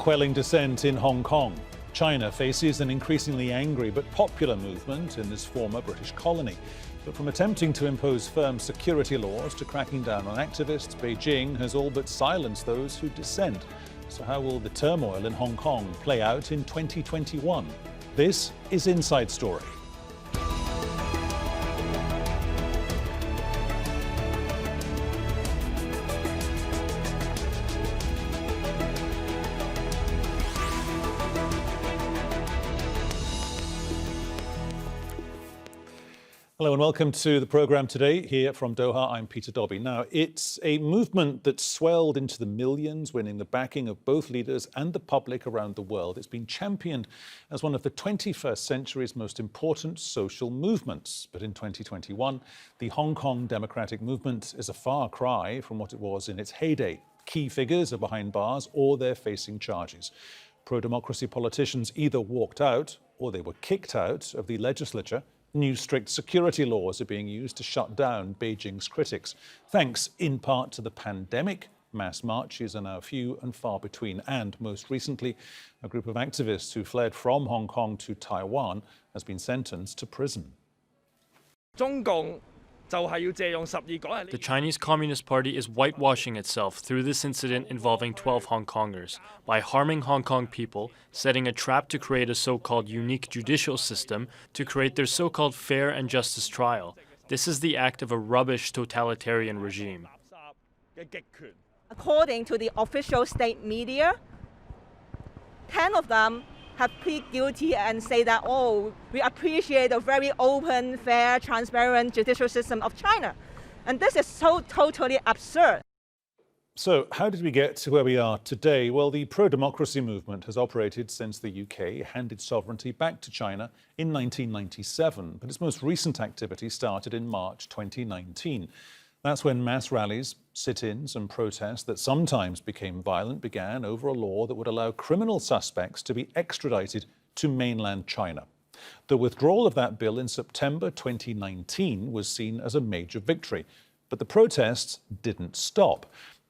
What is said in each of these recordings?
quelling dissent in Hong Kong. China faces an increasingly angry but popular movement in this former British colony. But from attempting to impose firm security laws to cracking down on activists, Beijing has all but silenced those who dissent. So how will the turmoil in Hong Kong play out in 2021? This is Inside Story. Hello and welcome to the programme today. Here from Doha, I'm Peter Dobby. Now, it's a movement that's swelled into the millions, winning the backing of both leaders and the public around the world. It's been championed as one of the 21st century's most important social movements. But in 2021, the Hong Kong democratic movement is a far cry from what it was in its heyday. Key figures are behind bars or they're facing charges. Pro-democracy politicians either walked out or they were kicked out of the legislature. New strict security laws are being used to shut down Beijing's critics. Thanks in part to the pandemic, mass marches are now few and far between. And most recently, a group of activists who fled from Hong Kong to Taiwan has been sentenced to prison. The Chinese Communist Party is whitewashing itself through this incident involving 12 Hong Kongers by harming Hong Kong people, setting a trap to create a so-called unique judicial system to create their so-called fair and justice trial. This is the act of a rubbish totalitarian regime. According to the official state media, 10 of them have pleaded guilty and say that, we appreciate a very open, fair, transparent judicial system of China. And this is so totally absurd. So how did we get to where we are today? Well, the pro-democracy movement has operated since the UK handed sovereignty back to China in 1997, but its most recent activity started in March 2019. That's when mass rallies, sit-ins and protests that sometimes became violent began over a law that would allow criminal suspects to be extradited to mainland China. The withdrawal of that bill in September 2019 was seen as a major victory, but the protests didn't stop.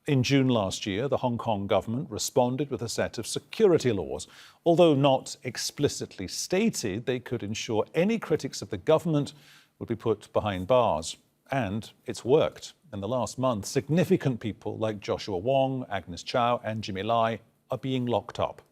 In June last year, the Hong Kong government responded with a set of security laws. Although not explicitly stated, they could ensure any critics of the government would be put behind bars. And it's worked. In the last month, significant people like Joshua Wong, Agnes Chow and Jimmy Lai are being locked up.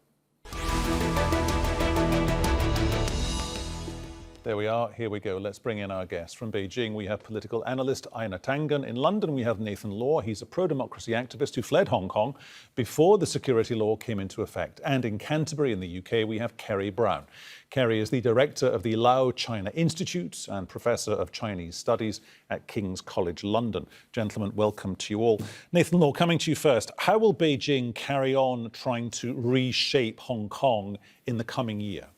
There we are. Here we go. Let's bring in our guest. From Beijing, we have political analyst Aina Tangan. In London, we have Nathan Law. He's a pro-democracy activist who fled Hong Kong before the security law came into effect. And in Canterbury, in the UK, we have Kerry Brown. Kerry is the director of the Lao China Institute and professor of Chinese Studies at King's College London. Gentlemen, welcome to you all. Nathan Law, coming to you first. How will Beijing carry on trying to reshape Hong Kong in the coming year?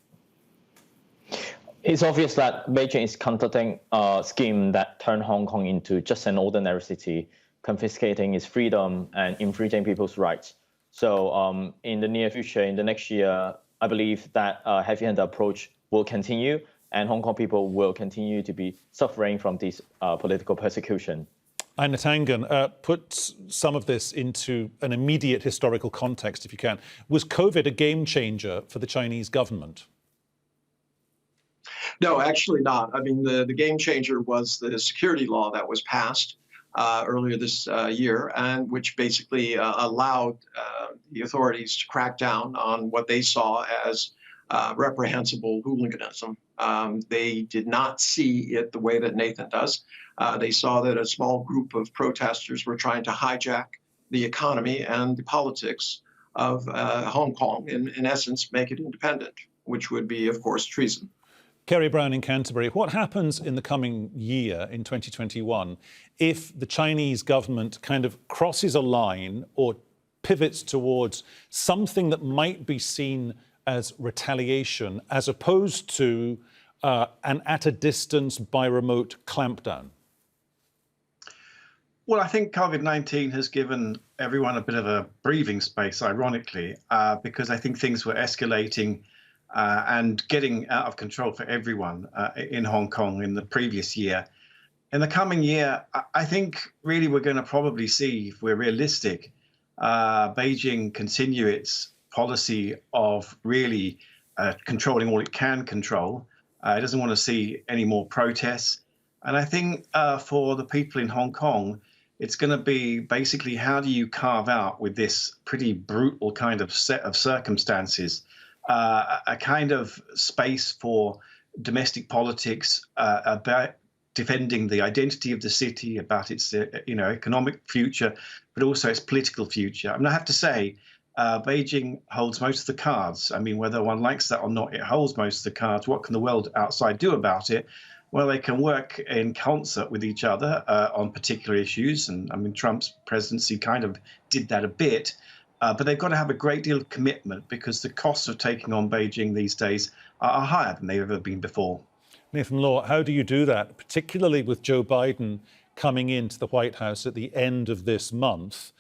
It's obvious that Beijing is conducting a scheme that turned Hong Kong into just an ordinary city, confiscating its freedom and infringing people's rights. So in the near future, in the next year, I believe that heavy-handed approach will continue and Hong Kong people will continue to be suffering from this political persecution. Aina Tangan, put some of this into an immediate historical context, if you can. Was COVID a game changer for the Chinese government? No, actually not. I mean, the game changer was the security law that was passed earlier this year, and which basically allowed the authorities to crack down on what they saw as reprehensible hooliganism. They did not see it the way that Nathan does. They saw that a small group of protesters were trying to hijack the economy and the politics of Hong Kong, in essence, make it independent, which would be, of course, treason. Kerry Brown in Canterbury, what happens in the coming year, in 2021, if the Chinese government kind of crosses a line or pivots towards something that might be seen as retaliation as opposed to an at a distance by remote clampdown? Well, I think COVID-19 has given everyone a bit of a breathing space, ironically, because I think things were escalating and getting out of control for everyone in Hong Kong in the previous year. In the coming year, I think really we're going to probably see, if we're realistic, Beijing continue its policy of really controlling all it can control. It doesn't want to see any more protests. And I think for the people in Hong Kong, it's going to be basically how do you carve out with this pretty brutal kind of set of circumstances a kind of space for domestic politics about defending the identity of the city, about its economic future, but also its political future. I mean, I have to say, Beijing holds most of the cards. I mean, whether one likes that or not, it holds most of the cards. What can the world outside do about it? Well, they can work in concert with each other on particular issues. And I mean, Trump's presidency kind of did that a bit. But they've got to have a great deal of commitment because the costs of taking on Beijing these days are higher than they've ever been before. Nathan Law, how do you do that, particularly with Joe Biden coming into the White House at the end of this month?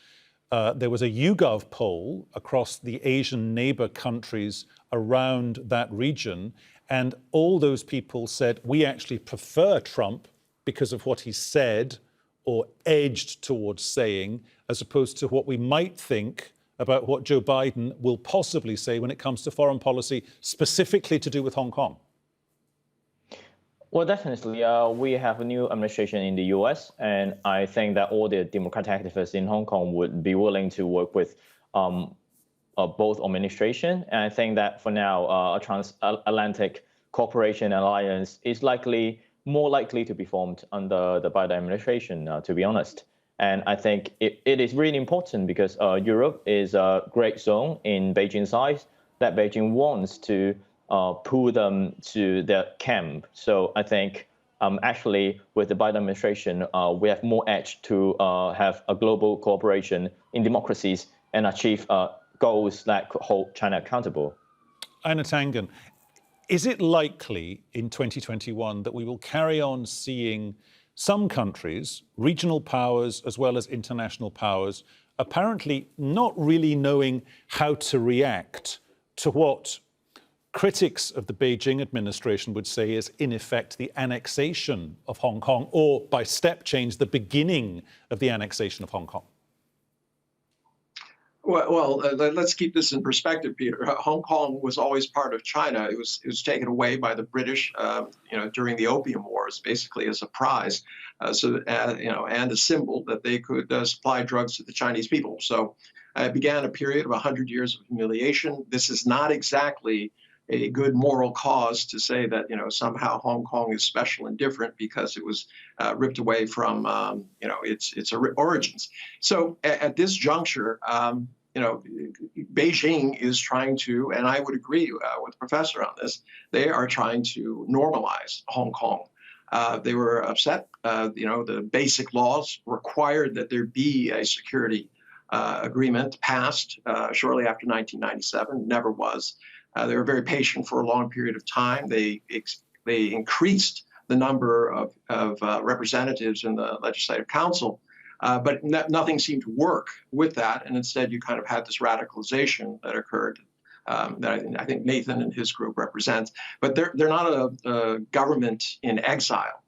There was a YouGov poll across the Asian neighbor countries around that region, and all those people said, we actually prefer Trump because of what he said or edged towards saying, as opposed to what we might think about what Joe Biden will possibly say when it comes to foreign policy, specifically to do with Hong Kong. Well, definitely, we have a new administration in the U.S., and I think that all the Democratic activists in Hong Kong would be willing to work with both administration. And I think that for now, a transatlantic cooperation alliance is more likely to be formed under the Biden administration, to be honest. And I think it is really important because Europe is a great zone in Beijing's size that Beijing wants to pull them to their camp. So I think actually with the Biden administration, we have more edge to have a global cooperation in democracies and achieve goals that could hold China accountable. Aina Tangen, is it likely in 2021 that we will carry on seeing some countries, regional powers as well as international powers, apparently not really knowing how to react to what critics of the Beijing administration would say is, in effect, the annexation of Hong Kong, or by step change, the beginning of the annexation of Hong Kong? Well, let's keep this in perspective, Peter. Hong Kong was always part of China. It was taken away by the British, during the Opium Wars, basically as a prize, and a symbol that they could supply drugs to the Chinese people. So it began a period of 100 years of humiliation. This is not exactly a good moral cause to say that somehow Hong Kong is special and different because it was ripped away from its origins. So at this juncture, Beijing is trying to, and I would agree with the professor on this, they are trying to normalize Hong Kong. They were upset. The basic laws required that there be a security agreement passed shortly after 1997. Never was. They were very patient for a long period of time. They increased the number of representatives in the Legislative Council, but nothing seemed to work with that. And instead, you kind of had this radicalization that occurred that I think Nathan and his group represents. But they're not a government in exile.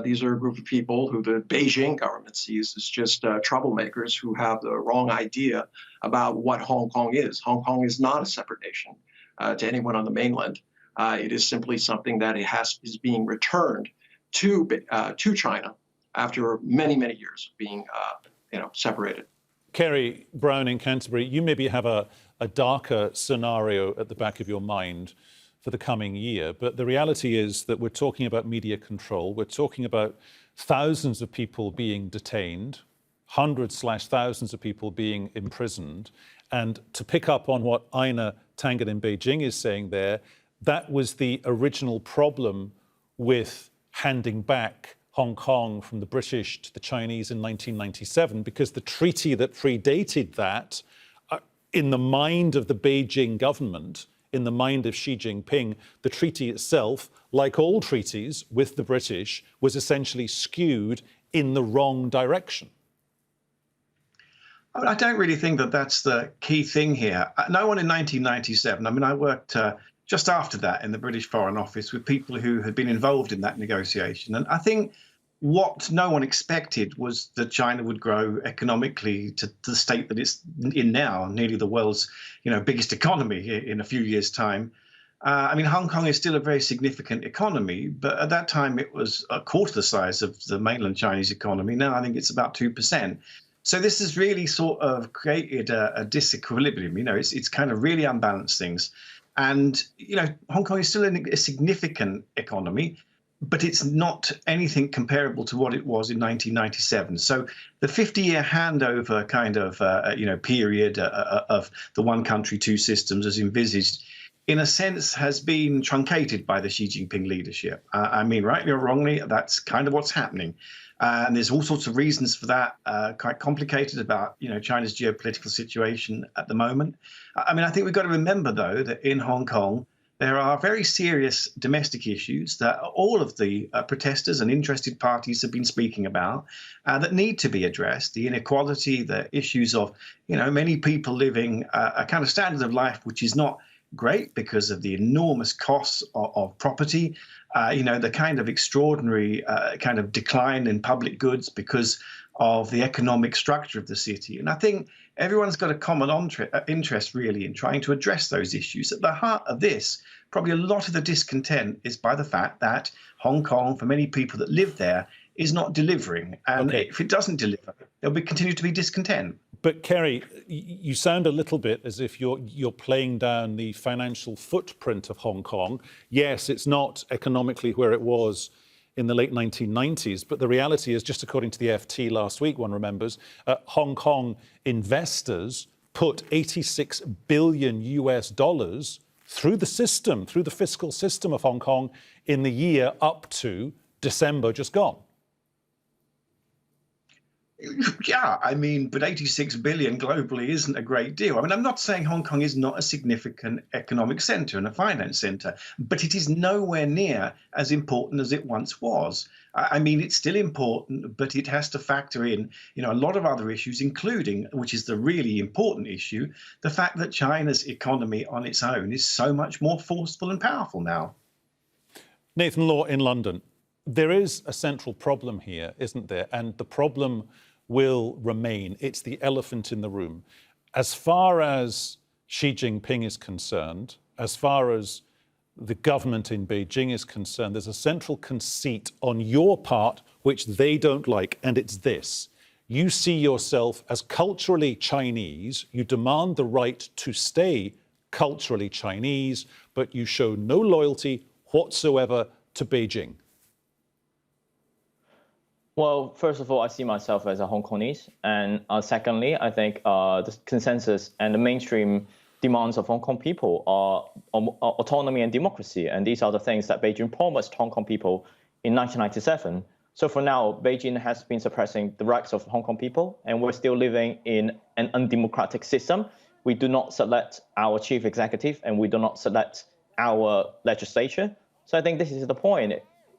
These are a group of people who the Beijing government sees as just troublemakers who have the wrong idea about what Hong Kong is. Hong Kong is not a separate nation to anyone on the mainland. It is simply something that is being returned to China after many, many years of being separated. Kerry Brown in Canterbury, you maybe have a darker scenario at the back of your mind for the coming year, but the reality is that we're talking about media control. We're talking about thousands of people being detained, hundreds/thousands of people being imprisoned. And to pick up on what Aina Tangen in Beijing is saying there, that was the original problem with handing back Hong Kong from the British to the Chinese in 1997, because the treaty that predated that, in the mind of the Beijing government, in the mind of Xi Jinping, the treaty itself, like all treaties with the British, was essentially skewed in the wrong direction. I don't really think that that's the key thing here. No one in 1997, I mean, I worked just after that in the British Foreign Office with people who had been involved in that negotiation. And I think what no one expected was that China would grow economically to the state that it's in now, nearly the world's biggest economy in a few years' time. I mean, Hong Kong is still a very significant economy, but at that time it was a quarter the size of the mainland Chinese economy. Now I think it's about 2%. So this has really sort of created a disequilibrium. It's kind of really unbalanced things. And, Hong Kong is still a significant economy, but it's not anything comparable to what it was in 1997. So the 50-year handover kind of, period of the one country, two systems as envisaged, in a sense, has been truncated by the Xi Jinping leadership. I mean, rightly or wrongly, that's kind of what's happening. And there's all sorts of reasons for that, quite complicated about, China's geopolitical situation at the moment. I mean, I think we've got to remember, though, that in Hong Kong, there are very serious domestic issues that all of the protesters and interested parties have been speaking about that need to be addressed. The inequality, the issues of, many people living a kind of standard of life which is not great because of the enormous costs of property, the kind of extraordinary kind of decline in public goods because of the economic structure of the city. And I think everyone's got a common interest, really, in trying to address those issues. At the heart of this, probably a lot of the discontent is by the fact that Hong Kong, for many people that live there, is not delivering. And if it doesn't deliver, there'll continue to be discontent. But Kerry, you sound a little bit as if you're playing down the financial footprint of Hong Kong. Yes, it's not economically where it was in the late 1990s, but the reality is, just according to the FT last week, one remembers, Hong Kong investors put $86 billion through the system, through the fiscal system of Hong Kong in the year up to December just gone. Yeah, I mean, but 86 billion globally isn't a great deal. I mean, I'm not saying Hong Kong is not a significant economic centre and a finance centre, but it is nowhere near as important as it once was. I mean, it's still important, but it has to factor in, a lot of other issues, including, which is the really important issue, the fact that China's economy on its own is so much more forceful and powerful now. Nathan Law in London. There is a central problem here, isn't there? And the problem will remain. It's the elephant in the room. As far as Xi Jinping is concerned, as far as the government in Beijing is concerned, there's a central conceit on your part which they don't like, and it's this. You see yourself as culturally Chinese, you demand the right to stay culturally Chinese, but you show no loyalty whatsoever to Beijing. Well, first of all, I see myself as a Hong Kongese. And secondly, I think the consensus and the mainstream demands of Hong Kong people are autonomy and democracy. And these are the things that Beijing promised Hong Kong people in 1997. So for now, Beijing has been suppressing the rights of Hong Kong people, and we're still living in an undemocratic system. We do not select our chief executive, and we do not select our legislature. So I think this is the point.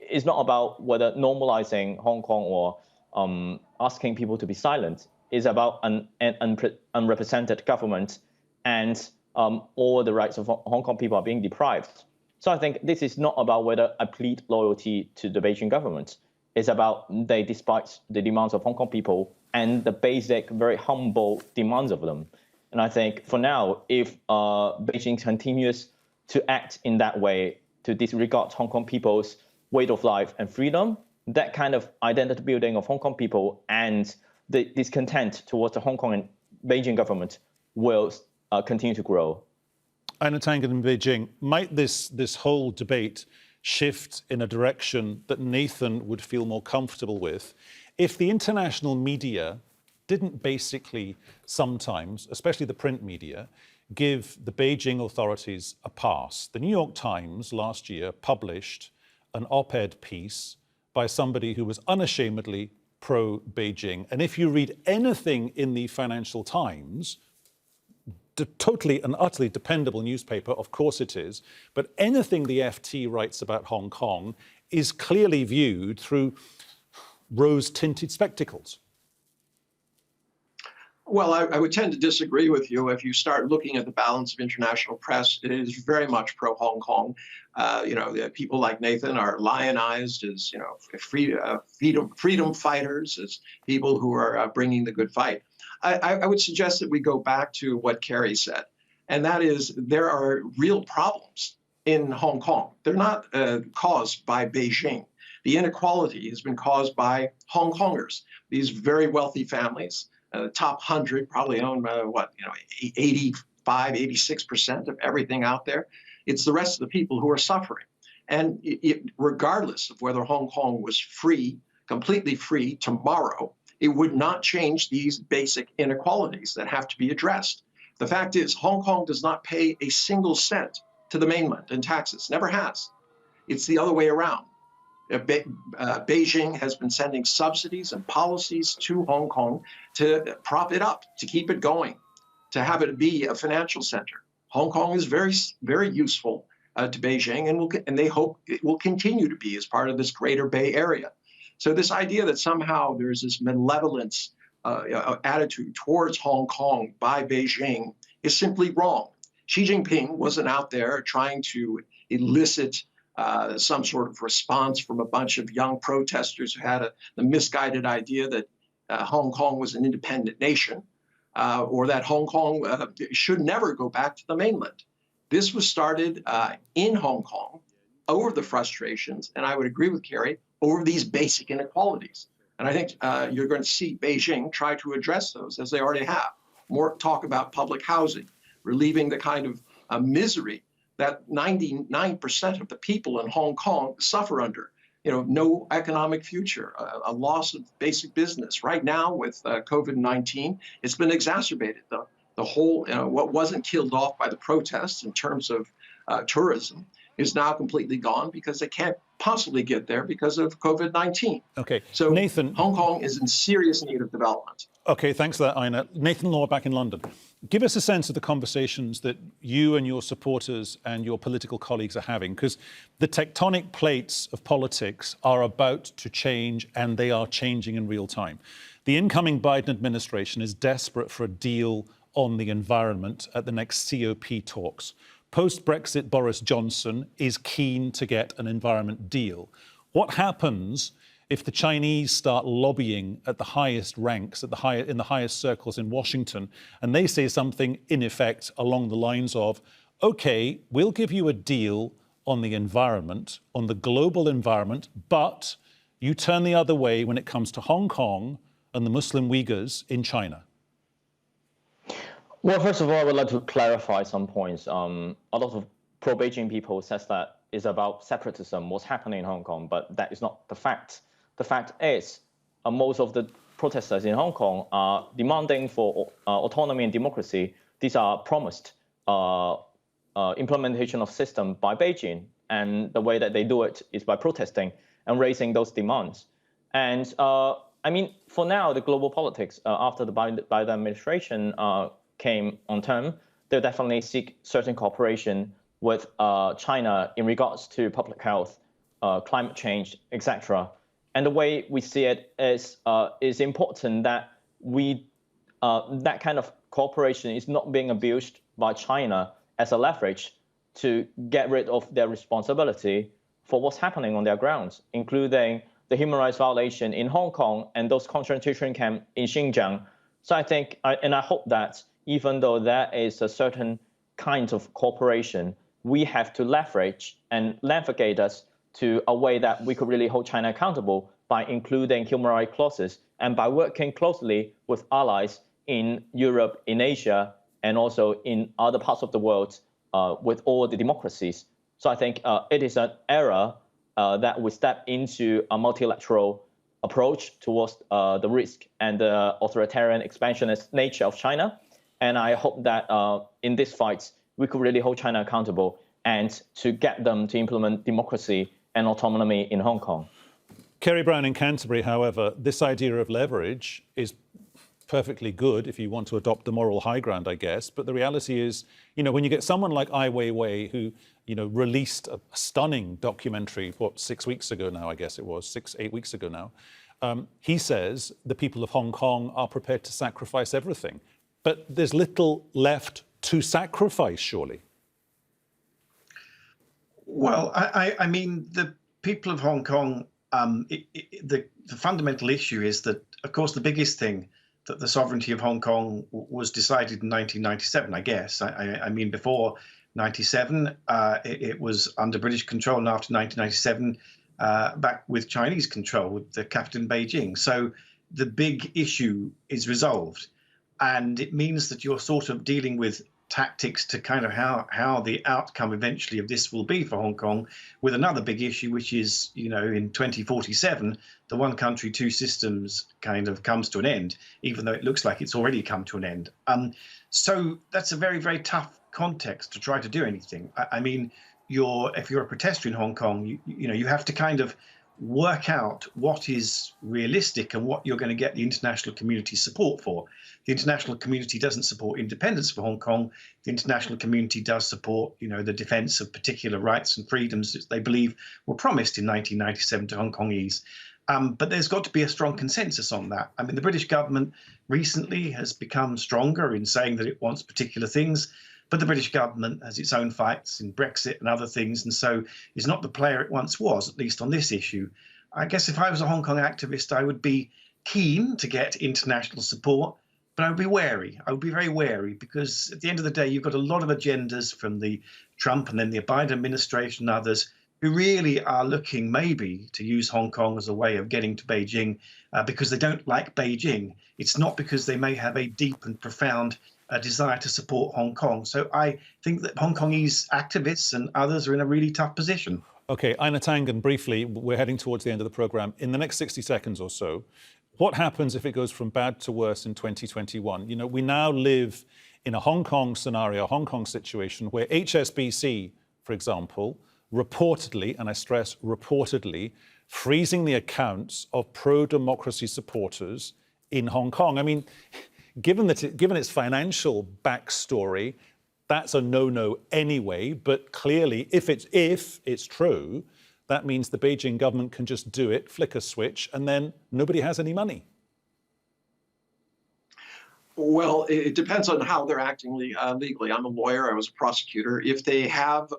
It's not about whether normalizing Hong Kong or asking people to be silent. It's about an unrepresented government, and all the rights of Hong Kong people are being deprived. So I think this is not about whether I plead loyalty to the Beijing government. It's about they despite the demands of Hong Kong people and the basic, very humble demands of them. And I think for now, if Beijing continues to act in that way, to disregard Hong Kong people's way of life and freedom, that kind of identity building of Hong Kong people and the discontent towards the Hong Kong and Beijing government will continue to grow. Anna Tangen in Beijing, might this whole debate shift in a direction that Nathan would feel more comfortable with if the international media didn't basically sometimes, especially the print media, give the Beijing authorities a pass? The New York Times last year published an op-ed piece by somebody who was unashamedly pro-Beijing. And if you read anything in the Financial Times, totally and utterly dependable newspaper, of course it is, but anything the FT writes about Hong Kong is clearly viewed through rose-tinted spectacles. Well, I would tend to disagree with you. If you start looking at the balance of international press, it is very much pro-Hong Kong. People like Nathan are lionized as, freedom fighters, as people who are bringing the good fight. I would suggest that we go back to what Kerry said, and that is there are real problems in Hong Kong. They're not caused by Beijing. The inequality has been caused by Hong Kongers, these very wealthy families. Top 100 probably own 85, 86% of everything out there. It's the rest of the people who are suffering. And regardless of whether Hong Kong was free, completely free tomorrow, it would not change these basic inequalities that have to be addressed. The fact is, Hong Kong does not pay a single cent to the mainland in taxes, never has. It's the other way around. Beijing has been sending subsidies and policies to Hong Kong to prop it up, to keep it going, to have it be a financial center. Hong Kong is very, very useful to Beijing, and they hope it will continue to be as part of this greater Bay Area. So this idea that somehow there's this malevolence attitude towards Hong Kong by Beijing is simply wrong. Xi Jinping wasn't out there trying to elicit some sort of response from a bunch of young protesters who had the misguided idea that Hong Kong was an independent nation or that Hong Kong should never go back to the mainland. This was started in Hong Kong over the frustrations, and I would agree with Kerry, over these basic inequalities. And I think you're going to see Beijing try to address those, as they already have. More talk about public housing, relieving the kind of misery that 99% of the people in Hong Kong suffer under. No economic future, a loss of basic business. Right now with COVID-19, it's been exacerbated. The whole, what wasn't killed off by the protests in terms of tourism is now completely gone because they can't possibly get there because of COVID-19. Okay, so Nathan, Hong Kong is in serious need of development. Okay, thanks for that, Ina. Nathan Law back in London. Give us a sense of the conversations that you and your supporters and your political colleagues are having, because the tectonic plates of politics are about to change, and they are changing in real time. The incoming Biden administration is desperate for a deal on the environment at the next COP talks. Post-Brexit Boris Johnson is keen to get an environment deal. What happens if the Chinese start lobbying at the highest ranks, in the highest circles in Washington, and they say something in effect along the lines of, okay, we'll give you a deal on the environment, on the global environment, but you turn the other way when it comes to Hong Kong and the Muslim Uyghurs in China? Well, first of all, I would like to clarify some points. A lot of pro-Beijing people says that it's about separatism, what's happening in Hong Kong, but that is not the fact. The fact is, most of the protesters in Hong Kong are demanding for autonomy and democracy. These are promised implementation of system by Beijing, and the way that they do it is by protesting and raising those demands. And for now, the global politics after the Biden administration came on term, they'll definitely seek certain cooperation with China in regards to public health, climate change, etc. And the way we see it is important that that kind of cooperation is not being abused by China as a leverage to get rid of their responsibility for what's happening on their grounds, including the human rights violation in Hong Kong and those concentration camps in Xinjiang. So I think, and I hope that even though there is a certain kind of cooperation, we have to leverage and navigate us to a way that we could really hold China accountable by including human rights clauses and by working closely with allies in Europe, in Asia, and also in other parts of the world with all the democracies. So I think it is an era that we step into a multilateral approach towards the risk and the authoritarian expansionist nature of China. And I hope that in this fight, we could really hold China accountable and to get them to implement democracy and autonomy in Hong Kong. Kerry Brown in Canterbury, however, this idea of leverage is perfectly good if you want to adopt the moral high ground, I guess. But the reality is, when you get someone like Ai Weiwei, who, released a stunning documentary, 6 weeks ago now, I guess it was, 8 weeks ago now, He says the people of Hong Kong are prepared to sacrifice everything. But there's little left to sacrifice, surely. Well, I mean, the people of Hong Kong, the fundamental issue is that, of course, the biggest thing that the sovereignty of Hong Kong was decided in 1997, I guess. I mean, before 97, it was under British control, and after 1997, back with Chinese control, with the capital in Beijing. So the big issue is resolved. And it means that you're sort of dealing with tactics to kind of how the outcome eventually of this will be for Hong Kong, with another big issue, which is, you know, in 2047, the one country, two systems kind of comes to an end, even though it looks like it's already come to an end. So that's a very, very tough context to try to do anything. I mean, if you're a protester in Hong Kong, you know, you have to kind of work out what is realistic and what you're going to get the international community support for. The international community doesn't support independence for Hong Kong. The international community does support, you know, the defense of particular rights and freedoms that they believe were promised in 1997 to Hong Kongese. But there's got to be a strong consensus on that. I mean, the British government recently has become stronger in saying that it wants particular things, but the British government has its own fights in Brexit and other things, and so is not the player it once was, at least on this issue. I guess if I was a Hong Kong activist, I would be keen to get international support, but I would be wary. I would be very wary, because at the end of the day, you've got a lot of agendas from the Trump and then the Biden administration and others who really are looking maybe to use Hong Kong as a way of getting to Beijing because they don't like Beijing. It's not because they may have a deep and profound desire to support Hong Kong. So I think that Hong Kongese activists and others are in a really tough position. OK, Aina Tangan, briefly, we're heading towards the end of the programme. In the next 60 seconds or so, what happens if it goes from bad to worse in 2021? You know, we now live in a Hong Kong scenario, a Hong Kong situation where HSBC, for example, reportedly, and I stress reportedly, freezing the accounts of pro-democracy supporters in Hong Kong. I mean, given its financial backstory, that's a no-no anyway. But clearly, if it's true, that means the Beijing government can just do it, flick a switch, and then nobody has any money. Well, it depends on how they're acting legally. I'm a lawyer. I was a prosecutor. If they have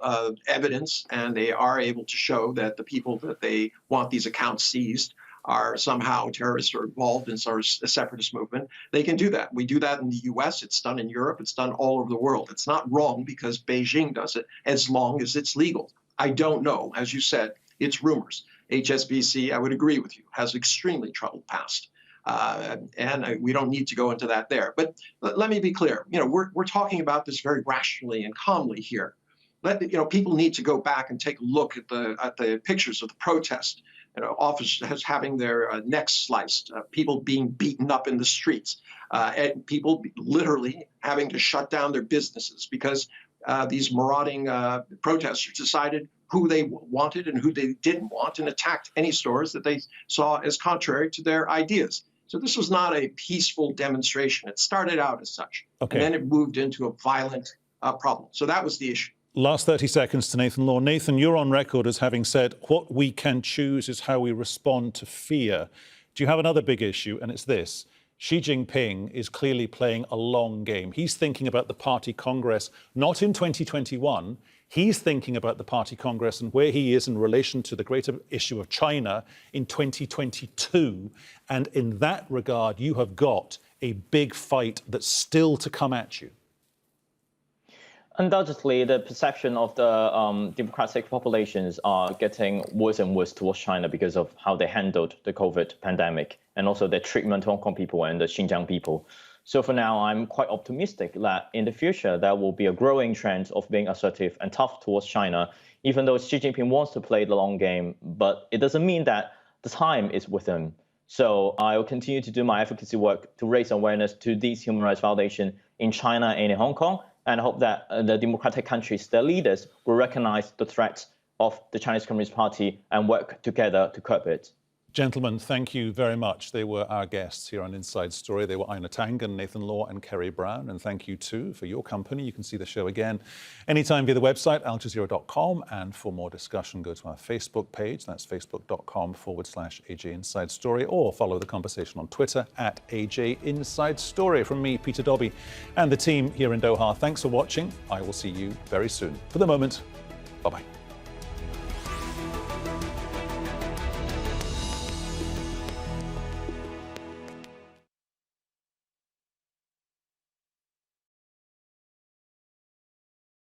evidence and they are able to show that the people that they want these accounts seized are somehow terrorists or involved in sort of a separatist movement, they can do that. We do that in the US. It's done in Europe. It's done all over the world. It's not wrong because Beijing does it, as long as it's legal. I don't know. As you said, it's rumors. HSBC, I would agree with you, has extremely troubled past. And we don't need to go into that there. But let me be clear. You know, we're talking about this very rationally and calmly here. People need to go back and take a look at the pictures of the protest. You know, officers having their necks sliced, people being beaten up in the streets, and people literally having to shut down their businesses because these marauding protesters decided who they wanted and who they didn't want and attacked any stores that they saw as contrary to their ideas. So this was not a peaceful demonstration. It started out as such, okay, and then it moved into a violent problem. So that was the issue. Last 30 seconds to Nathan Law. Nathan, you're on record as having said what we can choose is how we respond to fear. Do you have another big issue? And it's this. Xi Jinping is clearly playing a long game. He's thinking about the party congress, not in 2021. He's thinking about the party congress and where he is in relation to the greater issue of China in 2022. And in that regard, you have got a big fight that's still to come at you. Undoubtedly, the perception of the democratic populations are getting worse and worse towards China because of how they handled the COVID pandemic and also their treatment of Hong Kong people and the Xinjiang people. So for now, I'm quite optimistic that in the future, there will be a growing trend of being assertive and tough towards China, even though Xi Jinping wants to play the long game. But it doesn't mean that the time is with him. So I will continue to do my advocacy work to raise awareness to these human rights violations in China and in Hong Kong, and I hope that the democratic countries, their leaders, will recognize the threat of the Chinese Communist Party and work together to curb it. Gentlemen, thank you very much. They were our guests here on Inside Story. They were Ina Tangen, Nathan Law and Kerry Brown. And thank you too for your company. You can see the show again anytime via the website, aljazeera.com. And for more discussion, go to our Facebook page. That's facebook.com/AJ Inside Story, or follow the conversation on Twitter @AJ Inside Story. From me, Peter Dobby, and the team here in Doha, thanks for watching. I will see you very soon. For the moment, bye-bye.